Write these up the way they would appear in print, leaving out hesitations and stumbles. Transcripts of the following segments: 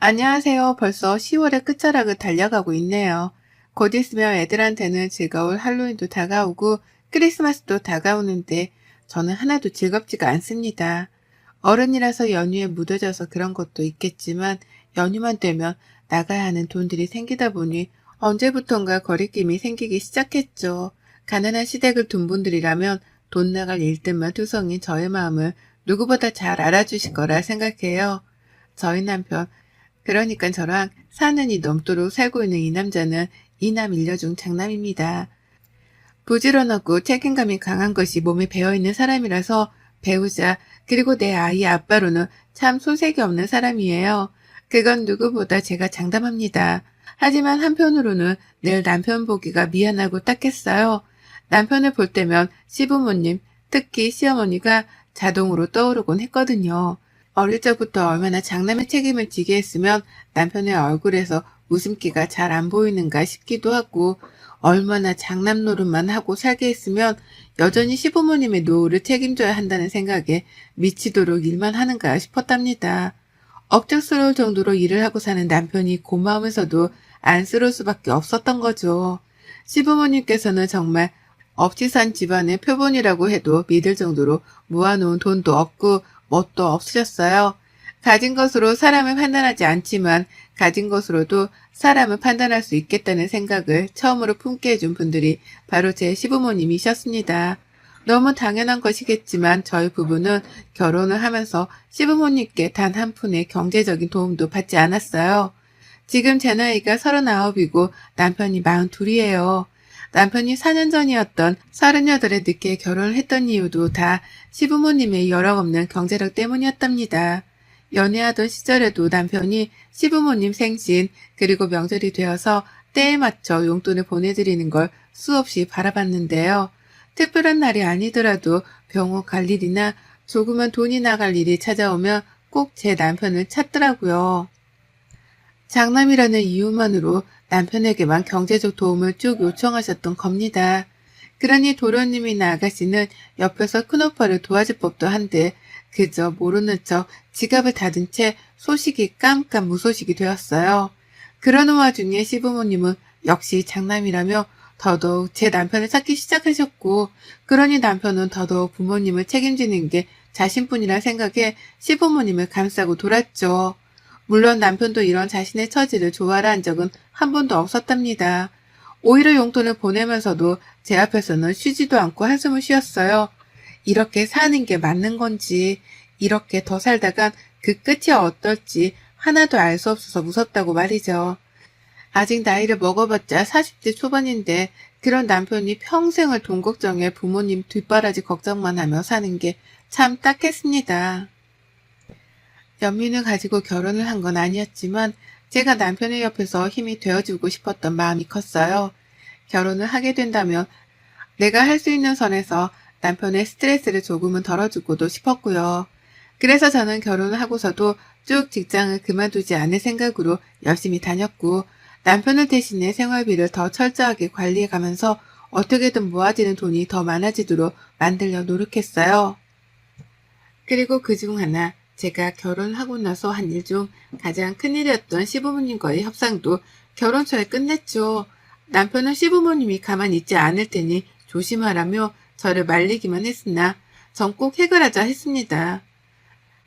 안녕하세요. 벌써 10월의 끝자락을 달려가고 있네요. 곧 있으면 애들한테는 즐거울 할로윈도 다가오고 크리스마스도 다가오는데 저는 하나도 즐겁지가 않습니다. 어른이라서 연휴에 무뎌져서 그런 것도 있겠지만 연휴만 되면 나가야 하는 돈들이 생기다 보니 언제부턴가 거리낌이 생기기 시작했죠. 가난한 시댁을 둔 분들이라면 돈 나갈 일들만 투성인 저의 마음을 누구보다 잘 알아주실 거라 생각해요. 저희 남편, 그러니까 저랑 4년이 넘도록 살고 있는 이 남자는 이남 일녀중 장남입니다. 부지런하고 책임감이 강한 것이 몸에 배어있는 사람이라서 배우자 그리고 내 아이의 아빠로는 참 소색이 없는 사람이에요. 그건 누구보다 제가 장담합니다. 하지만 한편으로는 늘 남편 보기가 미안하고 딱했어요. 남편을 볼 때면 시부모님, 특히 시어머니가 자동으로 떠오르곤 했거든요. 어릴 적부터 얼마나 장남의 책임을 지게 했으면 남편의 얼굴에서 웃음기가 잘 안 보이는가 싶기도 하고, 얼마나 장남 노릇만 하고 살게 했으면 여전히 시부모님의 노후를 책임져야 한다는 생각에 미치도록 일만 하는가 싶었답니다. 억척스러울 정도로 일을 하고 사는 남편이 고마우면서도 안쓰러울 수밖에 없었던 거죠. 시부모님께서는 정말 없이 산 집안의 표본이라고 해도 믿을 정도로 모아놓은 돈도 없고 뭣도 없으셨어요. 가진 것으로 사람을 판단하지 않지만 가진 것으로도 사람을 판단할 수 있겠다는 생각을 처음으로 품게 해준 분들이 바로 제 시부모님이셨습니다. 너무 당연한 것이겠지만 저희 부부는 결혼을 하면서 시부모님께 단 한 푼의 경제적인 도움도 받지 않았어요. 지금 제 나이가 39이고 남편이 42이에요. 남편이 4년 전이었던 38에 늦게 결혼을 했던 이유도 다 시부모님의 여력 없는 경제력 때문이었답니다. 연애하던 시절에도 남편이 시부모님 생신 그리고 명절이 되어서 때에 맞춰 용돈을 보내드리는 걸 수없이 바라봤는데요. 특별한 날이 아니더라도 병원 갈 일이나 조그만 돈이 나갈 일이 찾아오면 꼭 제 남편을 찾더라고요. 장남이라는 이유만으로 남편에게만 경제적 도움을 쭉 요청하셨던 겁니다. 그러니 도련님이나 아가씨는 옆에서 큰오빠를 도와줄 법도 한데 그저 모르는 척 지갑을 닫은 채 소식이 깜깜 무소식이 되었어요. 그러는 와중에 시부모님은 역시 장남이라며 더더욱 제 남편을 찾기 시작하셨고, 그러니 남편은 더더욱 부모님을 책임지는 게 자신뿐이라 생각에 시부모님을 감싸고 돌았죠. 물론 남편도 이런 자신의 처지를 좋아라 한 적은 한 번도 없었답니다. 오히려 용돈을 보내면서도 제 앞에서는 쉬지도 않고 한숨을 쉬었어요. 이렇게 사는 게 맞는 건지, 이렇게 더 살다간 그 끝이 어떨지 하나도 알 수 없어서 무섭다고 말이죠. 아직 나이를 먹어봤자 40대 초반인데 그런 남편이 평생을 돈 걱정에 부모님 뒷바라지 걱정만 하며 사는 게 참 딱했습니다. 연민을 가지고 결혼을 한 건 아니었지만 제가 남편의 옆에서 힘이 되어주고 싶었던 마음이 컸어요. 결혼을 하게 된다면 내가 할 수 있는 선에서 남편의 스트레스를 조금은 덜어주고도 싶었고요. 그래서 저는 결혼을 하고서도 쭉 직장을 그만두지 않을 생각으로 열심히 다녔고, 남편을 대신해 생활비를 더 철저하게 관리해가면서 어떻게든 모아지는 돈이 더 많아지도록 만들려 노력했어요. 그리고 그중 하나, 제가 결혼하고 나서 한 일 중 가장 큰일이었던 시부모님과의 협상도 결혼 초에 끝냈죠. 남편은 시부모님이 가만히 있지 않을 테니 조심하라며 저를 말리기만 했으나 전 꼭 해결하자 했습니다.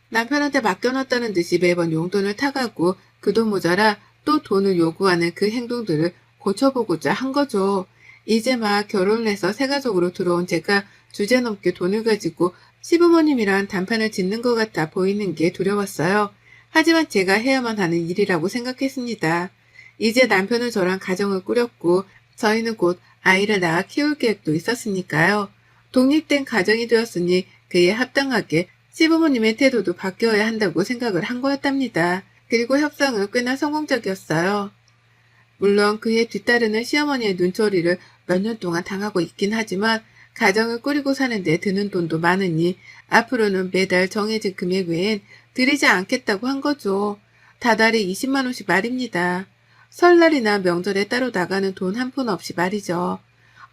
남편한테 맡겨놨다는 듯이 매번 용돈을 타가고 그 돈 모자라 또 돈을 요구하는 그 행동들을 고쳐보고자 한 거죠. 이제 막 결혼을 해서 새가족으로 들어온 제가 주제넘게 돈을 가지고 시부모님이랑 단판을 짓는 것 같아 보이는 게 두려웠어요. 하지만 제가 해야만 하는 일이라고 생각했습니다. 이제 남편은 저랑 가정을 꾸렸고 저희는 곧 아이를 낳아 키울 계획도 있었으니까요. 독립된 가정이 되었으니 그에 합당하게 시부모님의 태도도 바뀌어야 한다고 생각을 한 거였답니다. 그리고 협상은 꽤나 성공적이었어요. 물론 그에 뒤따르는 시어머니의 눈초리를 몇 년 동안 당하고 있긴 하지만 가정을 꾸리고 사는데 드는 돈도 많으니 앞으로는 매달 정해진 금액 외엔 드리지 않겠다고 한 거죠. 다달이 20만 원씩 말입니다. 설날이나 명절에 따로 나가는 돈 한 푼 없이 말이죠.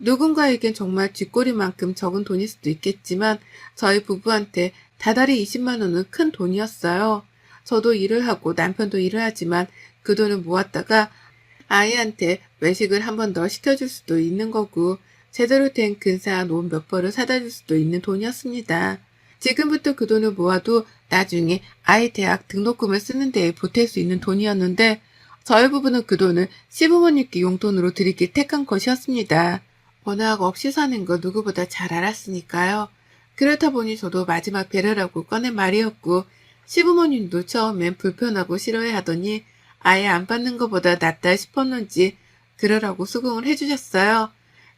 누군가에겐 정말 쥐꼬리만큼 적은 돈일 수도 있겠지만 저희 부부한테 다달이 20만 원은 큰 돈이었어요. 저도 일을 하고 남편도 일을 하지만 그 돈을 모았다가 아이한테 외식을 한 번 더 시켜줄 수도 있는 거고 제대로 된 근사한 옷 몇 벌을 사다 줄 수도 있는 돈이었습니다. 지금부터 그 돈을 모아도 나중에 아이 대학 등록금을 쓰는 데에 보탤 수 있는 돈이었는데 저희 부부는 그 돈을 시부모님께 용돈으로 드리길 택한 것이었습니다. 워낙 없이 사는 거 누구보다 잘 알았으니까요. 그렇다 보니 저도 마지막 배려라고 꺼낸 말이었고 시부모님도 처음엔 불편하고 싫어해하더니 아예 안 받는 것보다 낫다 싶었는지 그러라고 수긍을 해주셨어요.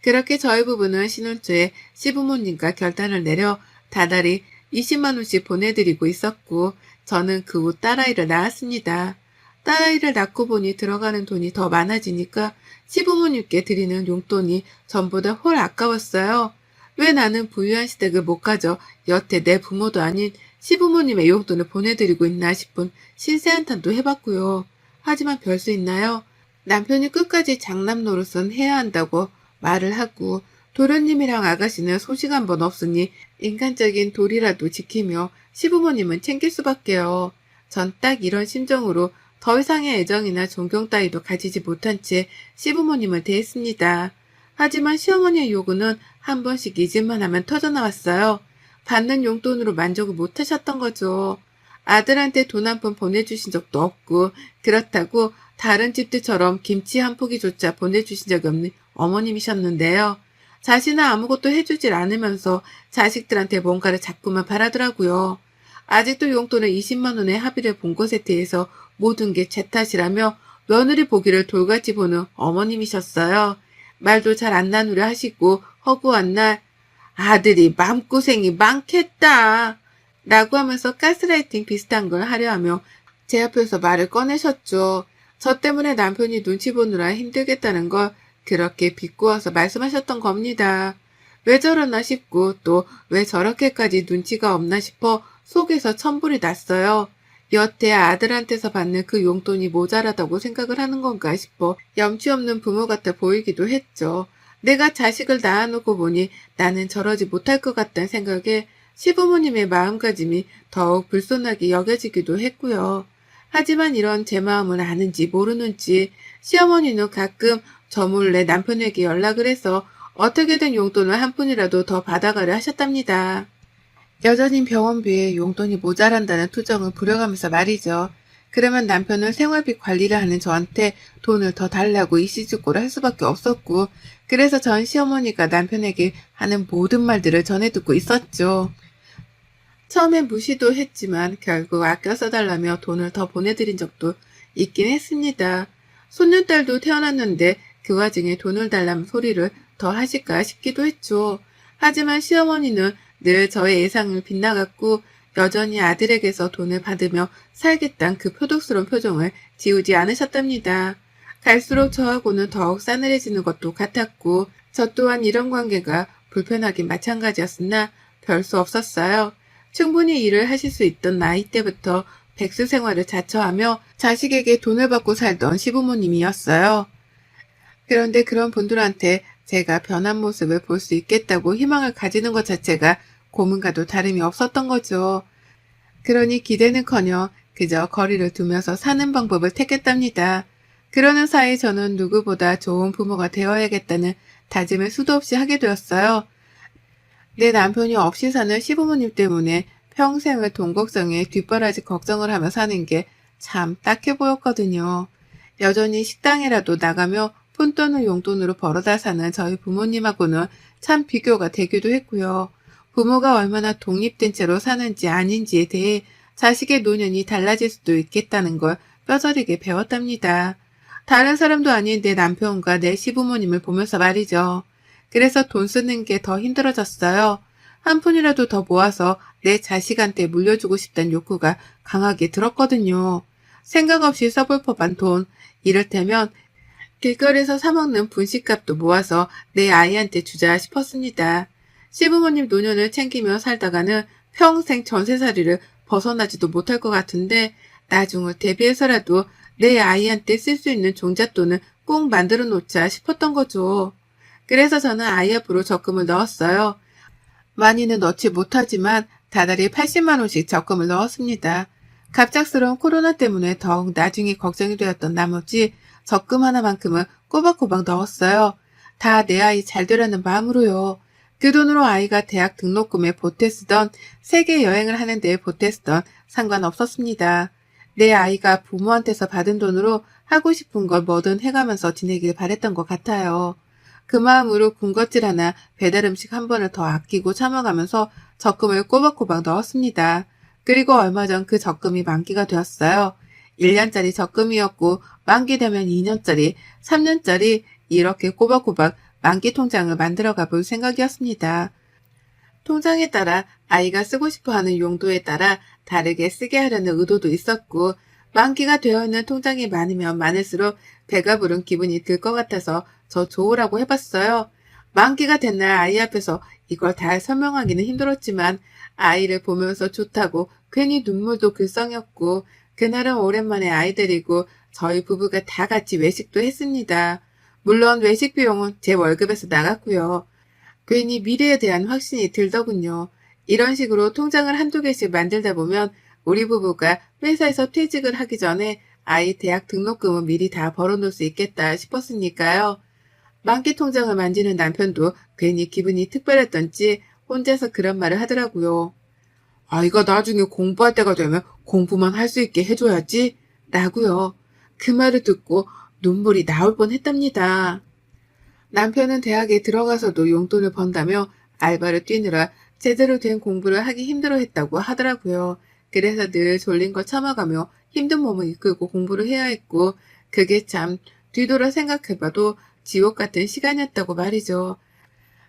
그렇게 저희 부부는 신혼 초에 시부모님과 결단을 내려 다달이 20만 원씩 보내드리고 있었고 저는 그 후 딸아이를 낳았습니다. 딸아이를 낳고 보니 들어가는 돈이 더 많아지니까 시부모님께 드리는 용돈이 전보다 홀 아까웠어요. 왜 나는 부유한 시댁을 못 가져 여태 내 부모도 아닌 시부모님의 용돈을 보내드리고 있나 싶은 신세한탄도 해봤고요. 하지만 별 수 있나요? 남편이 끝까지 장남 노릇은 해야 한다고 말을 하고 도련님이랑 아가씨는 소식 한 번 없으니 인간적인 도리라도 지키며 시부모님은 챙길 수밖에요. 전 딱 이런 심정으로 더 이상의 애정이나 존경 따위도 가지지 못한 채 시부모님을 대했습니다. 하지만 시어머니의 요구는 한 번씩 잊을만 하면 터져나왔어요. 받는 용돈으로 만족을 못하셨던 거죠. 아들한테 돈 한 푼 보내주신 적도 없고 그렇다고 다른 집들처럼 김치 한 포기조차 보내주신 적이 없는 어머님이셨는데요. 자신은 아무것도 해주질 않으면서 자식들한테 뭔가를 자꾸만 바라더라고요. 아직도 용돈을 20만 원의 합의를 본 것에 대해서 모든 게 제 탓이라며 며느리 보기를 돌같이 보는 어머님이셨어요. 말도 잘 안 나누려 하시고 허구한 날 아들이 마음고생이 많겠다 라고 하면서 가스라이팅 비슷한 걸 하려 하며 제 앞에서 말을 꺼내셨죠. 저 때문에 남편이 눈치 보느라 힘들겠다는 걸 그렇게 비꼬아서 말씀하셨던 겁니다. 왜 저러나 싶고 또 왜 저렇게까지 눈치가 없나 싶어 속에서 천불이 났어요. 여태 아들한테서 받는 그 용돈이 모자라다고 생각을 하는 건가 싶어 염치 없는 부모 같아 보이기도 했죠. 내가 자식을 낳아놓고 보니 나는 저러지 못할 것 같다는 생각에 시부모님의 마음가짐이 더욱 불손하게 여겨지기도 했고요. 하지만 이런 제 마음을 아는지 모르는지 시어머니는 가끔 저 몰래 남편에게 연락을 해서 어떻게든 용돈을 한 푼이라도 더 받아가려 하셨답니다. 여전히 병원비에 용돈이 모자란다는 투정을 부려가면서 말이죠. 그러면 남편은 생활비 관리를 하는 저한테 돈을 더 달라고 이씨죽고를 할 수밖에 없었고 그래서 전 시어머니가 남편에게 하는 모든 말들을 전해 듣고 있었죠. 처음엔 무시도 했지만 결국 아껴 써달라며 돈을 더 보내드린 적도 있긴 했습니다. 손녀딸도 태어났는데 그 와중에 돈을 달라는 소리를 더 하실까 싶기도 했죠. 하지만 시어머니는 늘 저의 예상을 빗나갔고 여전히 아들에게서 돈을 받으며 살겠다는 그 표독스러운 표정을 지우지 않으셨답니다. 갈수록 저하고는 더욱 싸늘해지는 것도 같았고 저 또한 이런 관계가 불편하긴 마찬가지였으나 별 수 없었어요. 충분히 일을 하실 수 있던 나이 때부터 백수 생활을 자처하며 자식에게 돈을 받고 살던 시부모님이었어요. 그런데 그런 분들한테 제가 변한 모습을 볼 수 있겠다고 희망을 가지는 것 자체가 고문과도 다름이 없었던 거죠. 그러니 기대는커녕 그저 거리를 두면서 사는 방법을 택했답니다. 그러는 사이 저는 누구보다 좋은 부모가 되어야겠다는 다짐을 수도 없이 하게 되었어요. 내 남편이 없이 사는 시부모님 때문에 평생을 돈 걱정에 뒷바라지 걱정을 하며 사는 게 참 딱해 보였거든요. 여전히 식당이라도 나가며 푼돈을 용돈으로 벌어다 사는 저희 부모님하고는 참 비교가 되기도 했고요. 부모가 얼마나 독립된 채로 사는지 아닌지에 대해 자식의 노년이 달라질 수도 있겠다는 걸 뼈저리게 배웠답니다. 다른 사람도 아닌 내 남편과 내 시부모님을 보면서 말이죠. 그래서 돈 쓰는 게 더 힘들어졌어요. 한 푼이라도 더 모아서 내 자식한테 물려주고 싶다는 욕구가 강하게 들었거든요. 생각 없이 써볼 법한 돈, 이를테면 길거리에서 사먹는 분식값도 모아서 내 아이한테 주자 싶었습니다. 시부모님 노년을 챙기며 살다가는 평생 전세살이를 벗어나지도 못할 것 같은데 나중을 대비해서라도 내 아이한테 쓸 수 있는 종잣돈을 꼭 만들어 놓자 싶었던 거죠. 그래서 저는 아이 앞으로 적금을 넣었어요. 많이는 넣지 못하지만 다달이 80만 원씩 적금을 넣었습니다. 갑작스러운 코로나 때문에 더욱 나중에 걱정이 되었던 나머지 적금 하나만큼은 꼬박꼬박 넣었어요. 다 내 아이 잘 되라는 마음으로요. 그 돈으로 아이가 대학 등록금에 보태쓰던, 세계 여행을 하는 데 보태쓰던 상관없었습니다. 내 아이가 부모한테서 받은 돈으로 하고 싶은 걸 뭐든 해가면서 지내길 바랬던 것 같아요. 그 마음으로 군것질 하나, 배달 음식 한 번을 더 아끼고 참아가면서 적금을 꼬박꼬박 넣었습니다. 그리고 얼마 전 그 적금이 만기가 되었어요. 1년짜리 적금이었고 만기 되면 2년짜리, 3년짜리 이렇게 꼬박꼬박 만기 통장을 만들어가 볼 생각이었습니다. 통장에 따라 아이가 쓰고 싶어하는 용도에 따라 다르게 쓰게 하려는 의도도 있었고, 만기가 되어 있는 통장이 많으면 많을수록 배가 부른 기분이 들 것 같아서 저 좋으라고 해봤어요. 만기가 된 날 아이 앞에서 이걸 다 설명하기는 힘들었지만 아이를 보면서 좋다고 괜히 눈물도 글썽였고, 그날은 오랜만에 아이 데리고 저희 부부가 다 같이 외식도 했습니다. 물론 외식 비용은 제 월급에서 나갔고요. 괜히 미래에 대한 확신이 들더군요. 이런 식으로 통장을 한두 개씩 만들다 보면 우리 부부가 회사에서 퇴직을 하기 전에 아이 대학 등록금은 미리 다 벌어놓을 수 있겠다 싶었으니까요. 만기 통장을 만지는 남편도 괜히 기분이 특별했던지 혼자서 그런 말을 하더라고요. 아이가 나중에 공부할 때가 되면 공부만 할 수 있게 해줘야지 라고요. 그 말을 듣고 눈물이 나올 뻔했답니다. 남편은 대학에 들어가서도 용돈을 번다며 알바를 뛰느라 제대로 된 공부를 하기 힘들어했다고 하더라고요. 그래서 늘 졸린 걸 참아가며 힘든 몸을 이끌고 공부를 해야 했고, 그게 참 뒤돌아 생각해봐도 지옥 같은 시간이었다고 말이죠.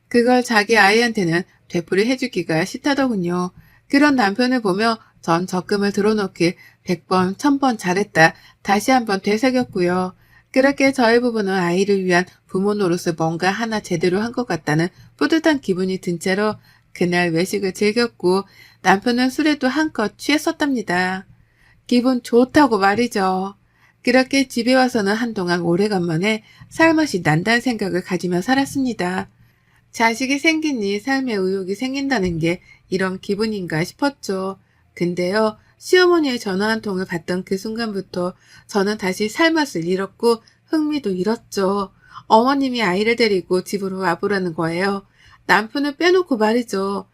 그걸 자기 아이한테는 되풀이 해주기가 싫다더군요. 그런 남편을 보며 전 적금을 들어놓길 100번, 1000번 잘했다 다시 한번 되새겼고요. 그렇게 저희 부부는 아이를 위한 부모 노릇을 뭔가 하나 제대로 한 것 같다는 뿌듯한 기분이 든 채로 그날 외식을 즐겼고, 남편은 술에도 한껏 취했었답니다. 기분 좋다고 말이죠. 그렇게 집에 와서는 한동안 오래간만에 살맛이 난다는 생각을 가지며 살았습니다. 자식이 생기니 삶의 의욕이 생긴다는 게 이런 기분인가 싶었죠. 근데요, 시어머니의 전화 한 통을 받던 그 순간부터 저는 다시 살맛을 잃었고 흥미도 잃었죠. 어머님이 아이를 데리고 집으로 와보라는 거예요. 남편을 빼놓고 말이죠.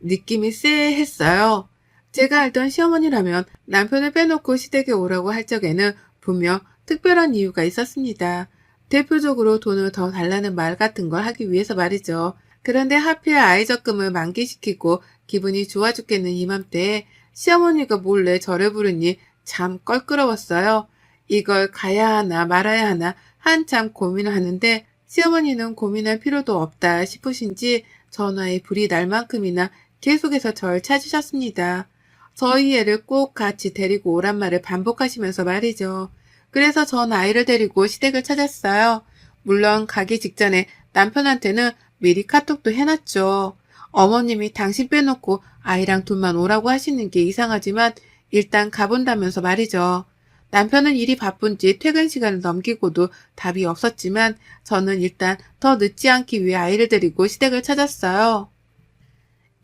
느낌이 쎄했어요. 제가 알던 시어머니라면 남편을 빼놓고 시댁에 오라고 할 적에는 분명 특별한 이유가 있었습니다. 대표적으로 돈을 더 달라는 말 같은 걸 하기 위해서 말이죠. 그런데 하필 아이 적금을 만기시키고 기분이 좋아 죽겠는 이맘때에 시어머니가 몰래 저를 부르니 참 껄끄러웠어요. 이걸 가야 하나 말아야 하나 한참 고민을 하는데 시어머니는 고민할 필요도 없다 싶으신지 전화에 불이 날 만큼이나 계속해서 절 찾으셨습니다. 저희 애를 꼭 같이 데리고 오란 말을 반복하시면서 말이죠. 그래서 전 아이를 데리고 시댁을 찾았어요. 물론 가기 직전에 남편한테는 미리 카톡도 해놨죠. 어머님이 당신 빼놓고 아이랑 둘만 오라고 하시는 게 이상하지만 일단 가본다면서 말이죠. 남편은 일이 바쁜지 퇴근 시간을 넘기고도 답이 없었지만 저는 일단 더 늦지 않기 위해 아이를 데리고 시댁을 찾았어요.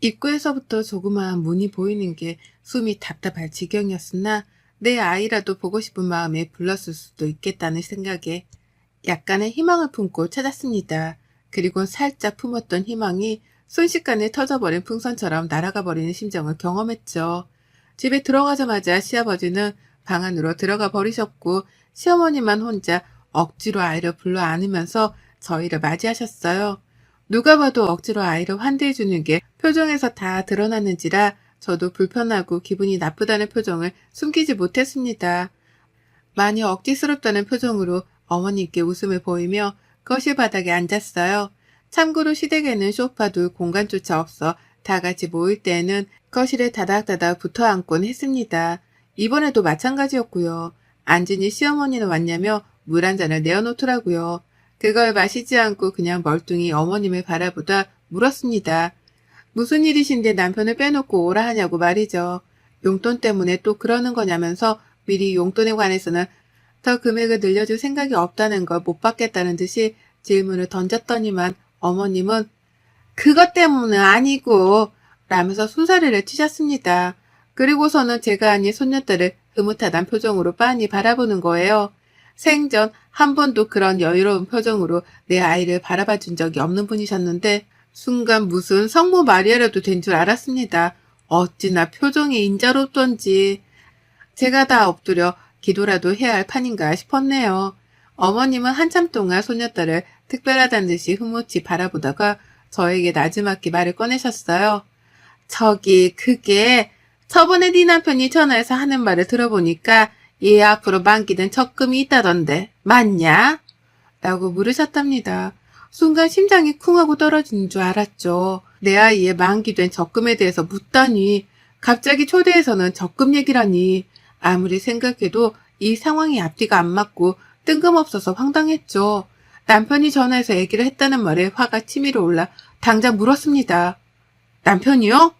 입구에서부터 조그마한 문이 보이는 게 숨이 답답할 지경이었으나 내 아이라도 보고 싶은 마음에 불렀을 수도 있겠다는 생각에 약간의 희망을 품고 찾았습니다. 그리고 살짝 품었던 희망이 순식간에 터져버린 풍선처럼 날아가 버리는 심정을 경험했죠. 집에 들어가자마자 시아버지는 방 안으로 들어가 버리셨고 시어머니만 혼자 억지로 아이를 불러 안으면서 저희를 맞이하셨어요. 누가 봐도 억지로 아이를 환대해주는 게 표정에서 다 드러났는지라 저도 불편하고 기분이 나쁘다는 표정을 숨기지 못했습니다. 많이 억지스럽다는 표정으로 어머니께 웃음을 보이며 거실 바닥에 앉았어요. 참고로 시댁에는 소파도 공간조차 없어 다 같이 모일 때에는 거실에 다닥다닥 붙어 앉곤 했습니다. 이번에도 마찬가지였고요. 앉으니 시어머니는 왔냐며 물 한 잔을 내어놓더라고요. 그걸 마시지 않고 그냥 멀뚱히 어머님을 바라보다 물었습니다. 무슨 일이신데 남편을 빼놓고 오라 하냐고 말이죠. 용돈 때문에 또 그러는 거냐면서 미리 용돈에 관해서는 더 금액을 늘려줄 생각이 없다는 걸 못 받겠다는 듯이 질문을 던졌더니만 어머님은 그것 때문은 아니고 라면서 손사래를 치셨습니다. 그리고서는 제가 아닌 손녀딸을 흐뭇하단 표정으로 빤히 바라보는 거예요. 생전 한 번도 그런 여유로운 표정으로 내 아이를 바라봐 준 적이 없는 분이셨는데 순간 무슨 성모 마리아라도 된 줄 알았습니다. 어찌나 표정이 인자롭던지 제가 다 엎드려 기도라도 해야 할 판인가 싶었네요. 어머님은 한참 동안 손녀딸을 특별하다는 듯이 흐뭇이 바라보다가 저에게 나지막히 말을 꺼내셨어요. 저기 그게 저번에 네 남편이 전화해서 하는 말을 들어보니까 얘 앞으로 만기된 적금이 있다던데 맞냐? 라고 물으셨답니다. 순간 심장이 쿵 하고 떨어지는 줄 알았죠. 내 아이의 만기된 적금에 대해서 묻다니 갑자기 초대해서는 적금 얘기라니 아무리 생각해도 이 상황이 앞뒤가 안 맞고 뜬금없어서 황당했죠. 남편이 전화해서 얘기를 했다는 말에 화가 치밀어 올라 당장 물었습니다. 남편이요?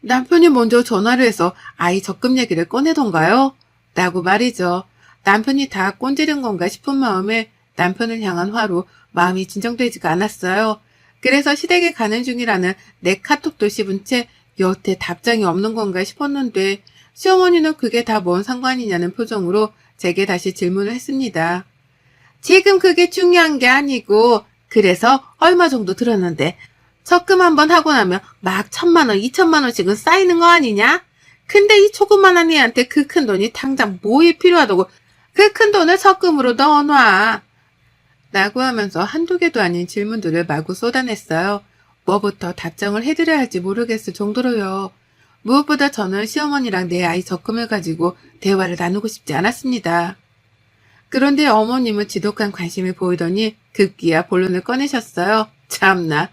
남편이 먼저 전화를 해서 아이 적금 얘기를 꺼내던가요? 라고 말이죠. 남편이 다 꼰지른 건가 싶은 마음에 남편을 향한 화로 마음이 진정되지가 않았어요. 그래서 시댁에 가는 중이라는 내 카톡도 씹은 채 여태 답장이 없는 건가 싶었는데 시어머니는 그게 다 뭔 상관이냐는 표정으로 제게 다시 질문을 했습니다. 지금 그게 중요한 게 아니고 그래서 얼마 정도 들었는데 적금 한번 하고 나면 막 1,000만 원, 2,000만 원씩은 쌓이는 거 아니냐? 근데 이 조그만한 애한테 그 큰 돈이 당장 뭐에 필요하다고 그 큰 돈을 적금으로 넣어놔. 라고 하면서 한두 개도 아닌 질문들을 마구 쏟아냈어요. 뭐부터 답장을 해드려야 할지 모르겠을 정도로요. 무엇보다 저는 시어머니랑 내 아이 적금을 가지고 대화를 나누고 싶지 않았습니다. 그런데 어머님은 지독한 관심을 보이더니 급기야 본론을 꺼내셨어요. 참나.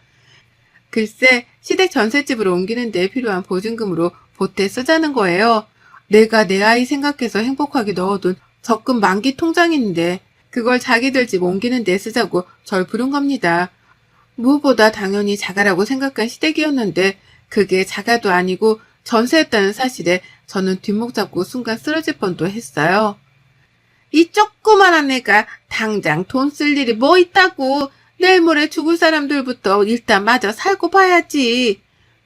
글쎄 시댁 전셋집으로 옮기는 데 필요한 보증금으로 보태 쓰자는 거예요. 내가 내 아이 생각해서 행복하게 넣어둔 적금 만기 통장인데 그걸 자기들 집 옮기는 데 쓰자고 절 부른 겁니다. 무엇보다 당연히 자가라고 생각한 시댁이었는데 그게 자가도 아니고 전세였다는 사실에 저는 뒷목 잡고 순간 쓰러질 뻔도 했어요. 이 조그만한 애가 당장 돈 쓸 일이 뭐 있다고. 내일 모레 죽을 사람들부터 일단 마저 살고 봐야지.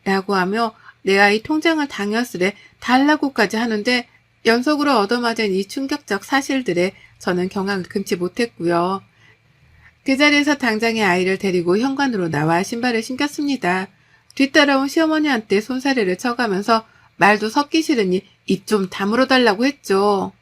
라고 하며 내 아이 통장을 당연스레 달라고까지 하는데 연속으로 얻어맞은 이 충격적 사실들에 저는 경악을 금치 못했고요. 그 자리에서 당장의 아이를 데리고 현관으로 나와 신발을 신겼습니다. 뒤따라온 시어머니한테 손사래를 쳐가면서 말도 섞기 싫으니 입 좀 다물어 달라고 했죠.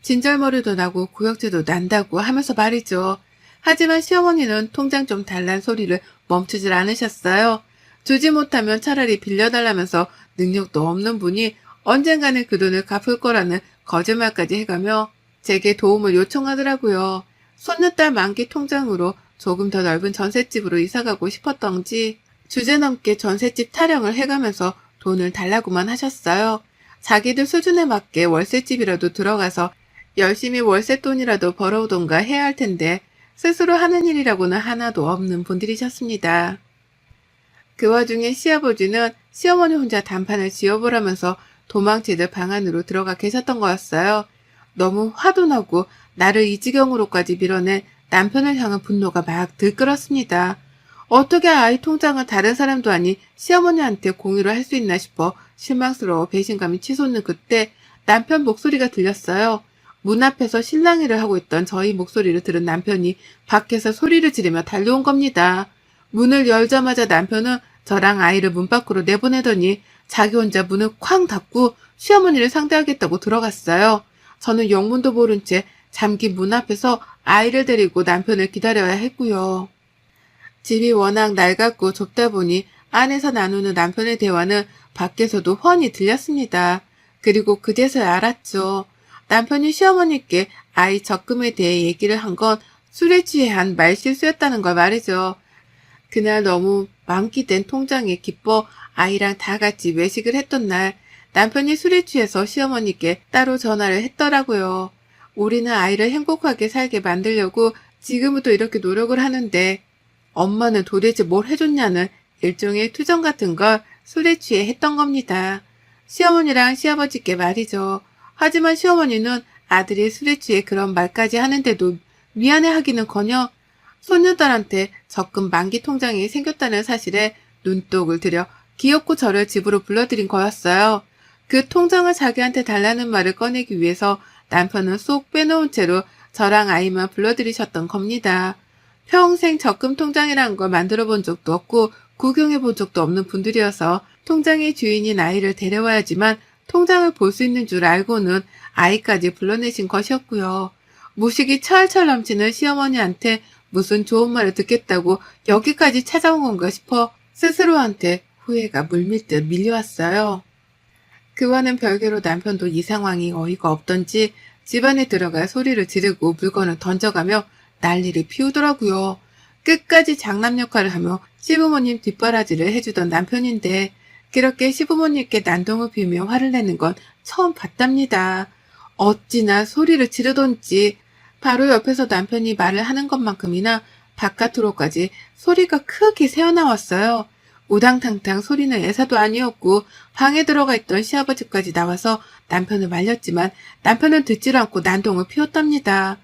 진절머리도 나고 구역질도 난다고 하면서 말이죠. 하지만 시어머니는 통장 좀 달란 소리를 멈추질 않으셨어요. 주지 못하면 차라리 빌려달라면서 능력도 없는 분이 언젠가는 그 돈을 갚을 거라는 거짓말까지 해가며 제게 도움을 요청하더라고요. 손녀딸 만기 통장으로 조금 더 넓은 전셋집으로 이사가고 싶었던지 주제넘게 전셋집 타령을 해가면서 돈을 달라고만 하셨어요. 자기들 수준에 맞게 월세집이라도 들어가서 열심히 월세돈이라도 벌어오던가 해야 할 텐데 스스로 하는 일이라고는 하나도 없는 분들이셨습니다. 그 와중에 시아버지는 시어머니 혼자 단판을 지어보라면서 도망치듯 방 안으로 들어가 계셨던 거였어요. 너무 화도 나고 나를 이 지경으로까지 밀어낸 남편을 향한 분노가 막 들끓었습니다. 어떻게 아이 통장을 다른 사람도 아닌 시어머니한테 공유를 할 수 있나 싶어 실망스러워 배신감이 치솟는 그때 남편 목소리가 들렸어요. 문 앞에서 실랑이를 하고 있던 저희 목소리를 들은 남편이 밖에서 소리를 지르며 달려온 겁니다. 문을 열자마자 남편은 저랑 아이를 문 밖으로 내보내더니 자기 혼자 문을 쾅 닫고 시어머니를 상대하겠다고 들어갔어요. 저는 영문도 모른 채 잠긴 문 앞에서 아이를 데리고 남편을 기다려야 했고요. 집이 워낙 낡았고 좁다 보니 안에서 나누는 남편의 대화는 밖에서도 훤히 들렸습니다. 그리고 그제서야 알았죠. 남편이 시어머니께 아이 적금에 대해 얘기를 한 건 술에 취해 한 말실수였다는 걸 말이죠. 그날 너무 만기된 통장에 기뻐 아이랑 다 같이 외식을 했던 날 남편이 술에 취해서 시어머니께 따로 전화를 했더라고요. 우리는 아이를 행복하게 살게 만들려고 지금부터 이렇게 노력을 하는데 엄마는 도대체 뭘 해줬냐는 일종의 투정 같은 걸 술에 취해 했던 겁니다. 시어머니랑 시아버지께 말이죠. 하지만 시어머니는 아들이 술에 취해 그런 말까지 하는데도 미안해하기는커녕 손녀딸한테 적금 만기 통장이 생겼다는 사실에 눈독을 들여 기어코 저를 집으로 불러들인 거였어요. 그 통장을 자기한테 달라는 말을 꺼내기 위해서 남편은 쏙 빼놓은 채로 저랑 아이만 불러들이셨던 겁니다. 평생 적금 통장이라는 걸 만들어 본 적도 없고 구경해 본 적도 없는 분들이어서 통장의 주인인 아이를 데려와야지만 통장을 볼 수 있는 줄 알고는 아이까지 불러내신 것이었고요. 무식이 철철 넘치는 시어머니한테 무슨 좋은 말을 듣겠다고 여기까지 찾아온 건가 싶어 스스로한테 후회가 물밀듯 밀려왔어요. 그와는 별개로 남편도 이 상황이 어이가 없던지 집안에 들어가 소리를 지르고 물건을 던져가며 난리를 피우더라고요. 끝까지 장남 역할을 하며 시부모님 뒷바라지를 해주던 남편인데 그렇게 시부모님께 난동을 피우며 화를 내는 건 처음 봤답니다. 어찌나 소리를 지르던지 바로 옆에서 남편이 말을 하는 것만큼이나 바깥으로까지 소리가 크게 새어나왔어요. 우당탕탕 소리는 예사도 아니었고 방에 들어가 있던 시아버지까지 나와서 남편을 말렸지만 남편은 듣질 않고 난동을 피웠답니다.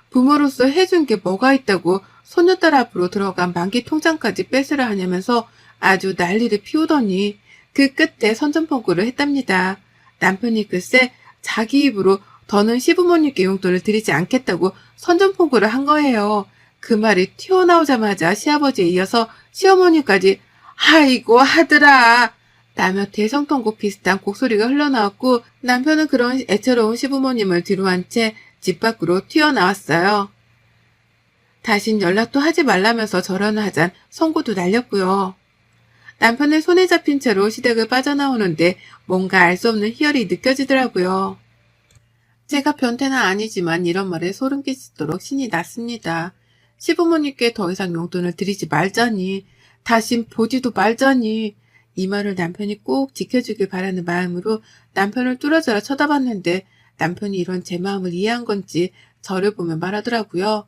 부모로서 해준 게 뭐가 있다고 소녀딸 앞으로 들어간 만기 통장까지 뺏으려 하냐면서 아주 난리를 피우더니 그 끝에 선전포고를 했답니다. 남편이 글쎄 자기 입으로 더는 시부모님께 용돈을 드리지 않겠다고 선전포고를 한 거예요. 그 말이 튀어나오자마자 시아버지에 이어서 시어머니까지 아이고 하더라 라며 대성통곡 비슷한 곡소리가 흘러나왔고 남편은 그런 애처로운 시부모님을 뒤로 한 채 집 밖으로 튀어나왔어요. 다신 연락도 하지 말라면서 절연을 하잔 송구도 날렸고요. 남편의 손에 잡힌 채로 시댁을 빠져나오는데 뭔가 알 수 없는 희열이 느껴지더라고요. 제가 변태는 아니지만 이런 말에 소름 끼치도록 신이 났습니다. 시부모님께 더 이상 용돈을 드리지 말자니, 다신 보지도 말자니, 이 말을 남편이 꼭 지켜주길 바라는 마음으로 남편을 뚫어져라 쳐다봤는데 남편이 이런 제 마음을 이해한 건지 저를 보며 말하더라고요.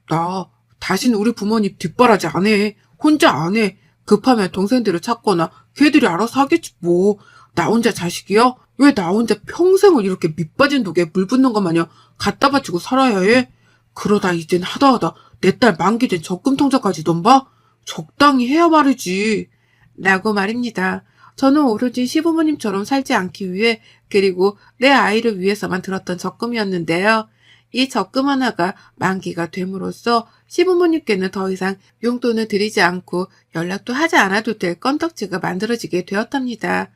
나 다신 우리 부모님 뒷바라지 안 해. 혼자 안 해. 급하면 동생들을 찾거나 걔들이 알아서 하겠지 뭐. 나 혼자 자식이야? 왜 나 혼자 평생을 이렇게 밑빠진 독에 물 붓는 것 마냥 갖다 바치고 살아야 해? 그러다 이젠 하다하다 내 딸 만기된 적금 통장까지 넘봐? 적당히 해야 말이지. 라고 말입니다. 저는 오로지 시부모님처럼 살지 않기 위해 그리고 내 아이를 위해서만 들었던 적금이었는데요. 이 적금 하나가 만기가 됨으로써 시부모님께는 더 이상 용돈을 드리지 않고 연락도 하지 않아도 될 건덕지가 만들어지게 되었답니다.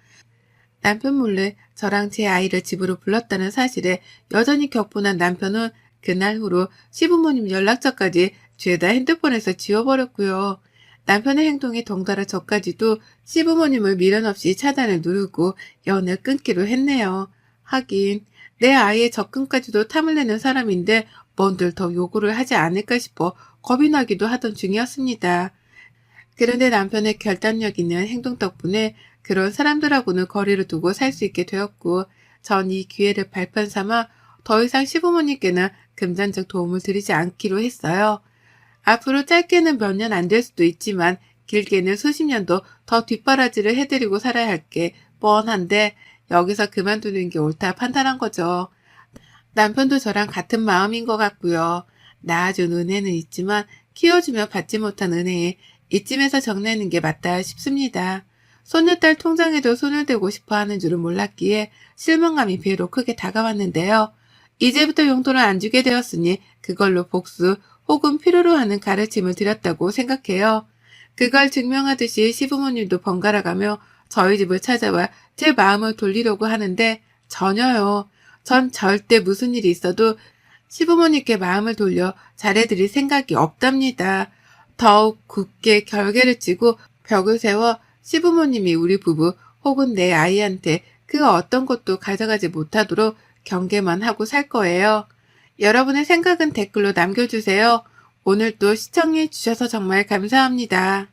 남편 몰래 저랑 제 아이를 집으로 불렀다는 사실에 여전히 격분한 남편은 그날 후로 시부모님 연락처까지 죄다 핸드폰에서 지워버렸고요. 남편의 행동에 덩달아 저까지도 시부모님을 미련 없이 차단을 누르고 연을 끊기로 했네요. 하긴 내 아이의 적금까지도 탐을 내는 사람인데 뭔들 더 요구를 하지 않을까 싶어 겁이 나기도 하던 중이었습니다. 그런데 남편의 결단력 있는 행동 덕분에 그런 사람들하고는 거리를 두고 살 수 있게 되었고 전 이 기회를 발판 삼아 더 이상 시부모님께는 금전적 도움을 드리지 않기로 했어요. 앞으로 짧게는 몇 년 안 될 수도 있지만 길게는 수십 년도 더 뒷바라지를 해드리고 살아야 할 게 뻔한데 여기서 그만두는 게 옳다 판단한 거죠. 남편도 저랑 같은 마음인 것 같고요. 낳아준 은혜는 있지만 키워주며 받지 못한 은혜에 이쯤에서 정리하는 게 맞다 싶습니다. 손녀딸 통장에도 손을 대고 싶어 하는 줄은 몰랐기에 실망감이 배로 크게 다가왔는데요. 이제부터 용돈을 안 주게 되었으니 그걸로 복수 혹은 필요로 하는 가르침을 드렸다고 생각해요. 그걸 증명하듯이 시부모님도 번갈아가며 저희 집을 찾아와 제 마음을 돌리려고 하는데 전혀요. 전 절대 무슨 일이 있어도 시부모님께 마음을 돌려 잘해드릴 생각이 없답니다. 더욱 굳게 결계를 치고 벽을 세워 시부모님이 우리 부부 혹은 내 아이한테 그 어떤 것도 가져가지 못하도록 경계만 하고 살 거예요. 여러분의 생각은 댓글로 남겨주세요. 오늘도 시청해 주셔서 정말 감사합니다.